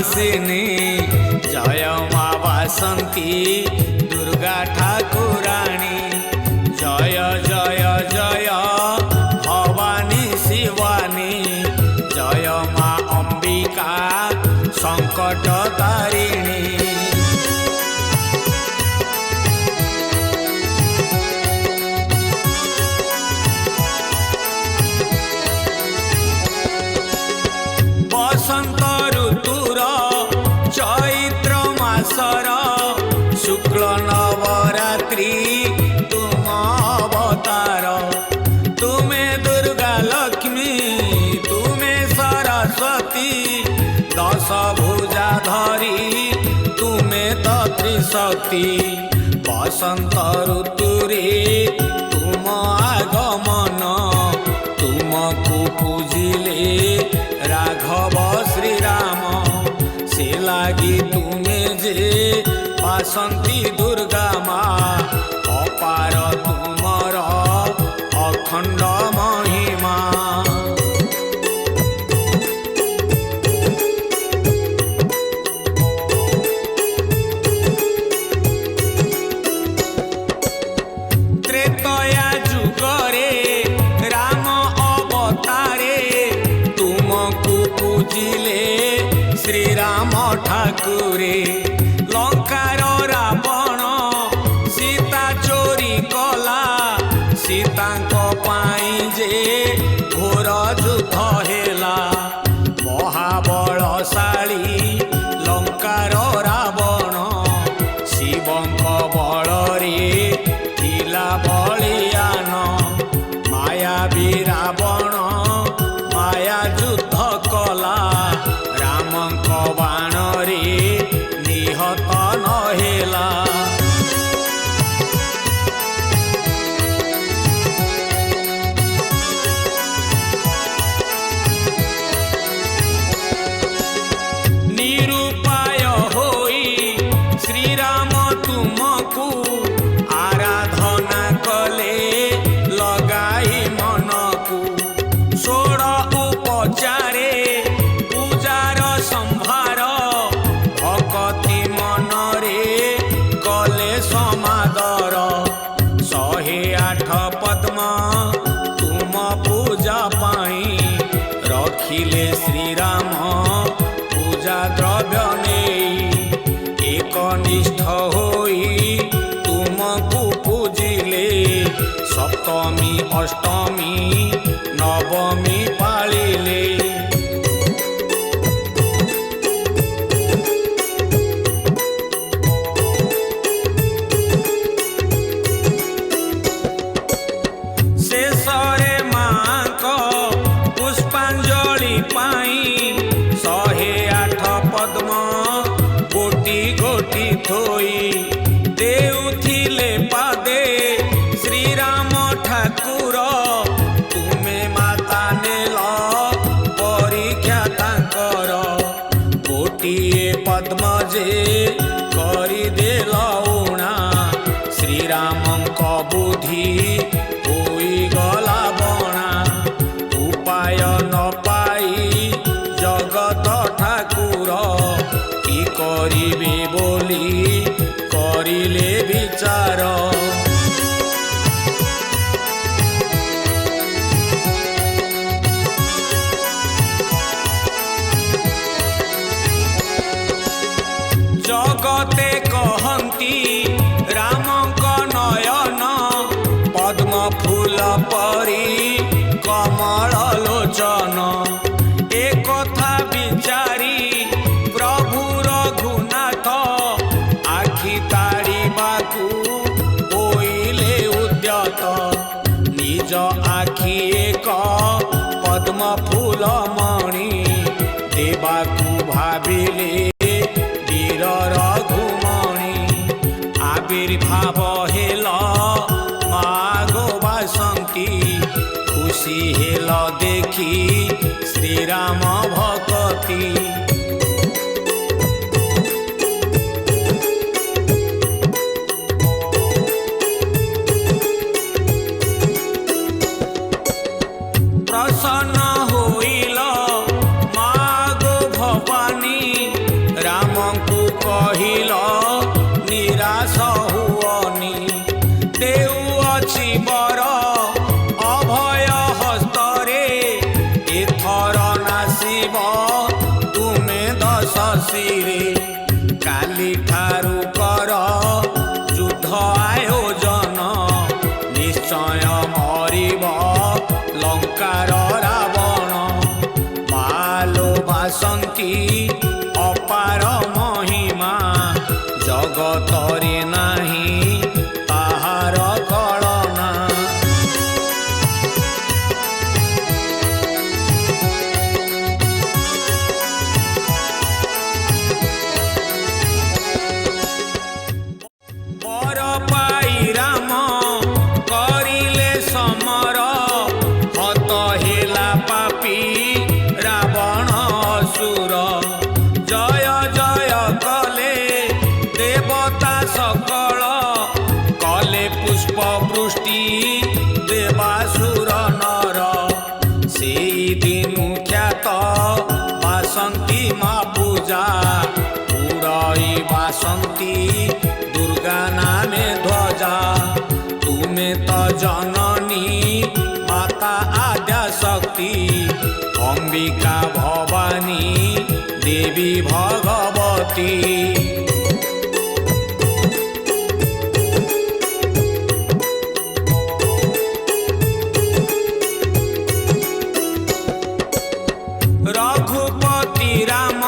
हासिनी जय माँ वासंती दुर्गा ठाकुराणी जय जय जय भवानी शिवानी जय माँ अंबिका संकट तारिणी। बसंत ऋतुर चैत्र मासर शुक्ल नवरात्रि तुम अवतार तुमे दुर्गा लक्ष्मी तुमे सरस्वती दश भुजा धरी तुमे तो त्रिशक्ति। बसंत ऋतुरे तुम आगमन तुमको पूजिले राघव श्रीराम से लागी तुम्हें जे वासंती दुर्गा माँ अपार तुमर अखंड महिमा। त्रेतया जुगरे राम अवतारे तुमको पूजिले श्रीराम ठाकुरे लंकार रावण सीता चोरी कला सीता पाई जे घोर युद्ध हेला महाबलशाली लंकार रावण शिवंक बलरे थिला बलियान मायावी रावण माया युद्ध कला रामंक बाणरे निहत नहेला। निरुपाय होई श्रीराम तुमको आराधना कले लगाई मनकू षोड़ उपचारे पूजार संभार भक्ति मनरे कले समादर 108 पद्म तुम पूजा पाई रखिले श्रीराम पूजा द्रव्य नहीं एकनिष्ठ होई तुमको पूजिले सप्तमी अष्टमी नवमी पालिले। शेषरे माँ को पुष्पांजलि पाई 108 पद्म गोटी गोटी थोई देउथिले पादे श्रीराम ठाकुर तुमे माता नेल परीक्षा तांकर गोटिए पद्म जे करिदेल ऊणा श्रीरामंक बुद्धि होई गला बणा उपाय न पाई जगत ठाकुर की करिबे बोली करिले विचार। जगते कहंती रामंक नयन पद्म फूल परी कमल लोचन एक कथा विचारी प्रभु रघुनाथ आखि ताड़ीबाकू होइले उद्यत निज आखि एक पद्म फूल मणि देबाकू भाविले वीर रघुमणि आविर्भाव हेल माँ गो वासंती खुशी हेल देखी श्रीराम भक्ति। प्रसन्न होइल माँ गो भवानी शक्ति दुर्गा नामे ध्वजा तुमे तो जननी माता आद्या शक्ति अंबिका भवानी देवी भगवती रघुपति राम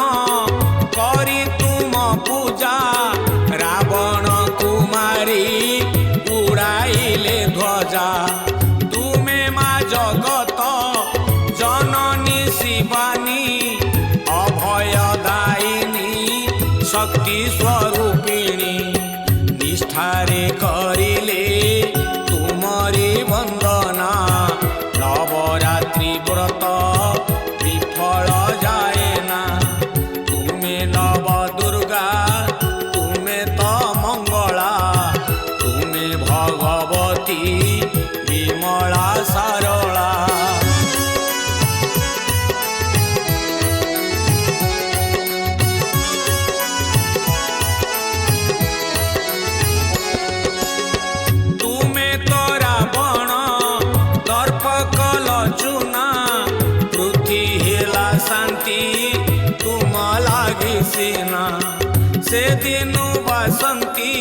करी तुम पूजा रावण कुमारी उड़ाइले ध्वजा तुमे माँ जगत जननी शिवानी अभयदायिनी शक्ति स्वरूपिणी निष्ठारे करिले तुमरी वंदना नवरात्रि व्रत विफल जाए ना तुमे नव दुर्गा तुमे तो मंगला तुमे भगवती विमला सरला तुमे तो रावण दर्प कल चुना पृथ्वी हेला शांति तुम लागी सीना से दिनु बसंती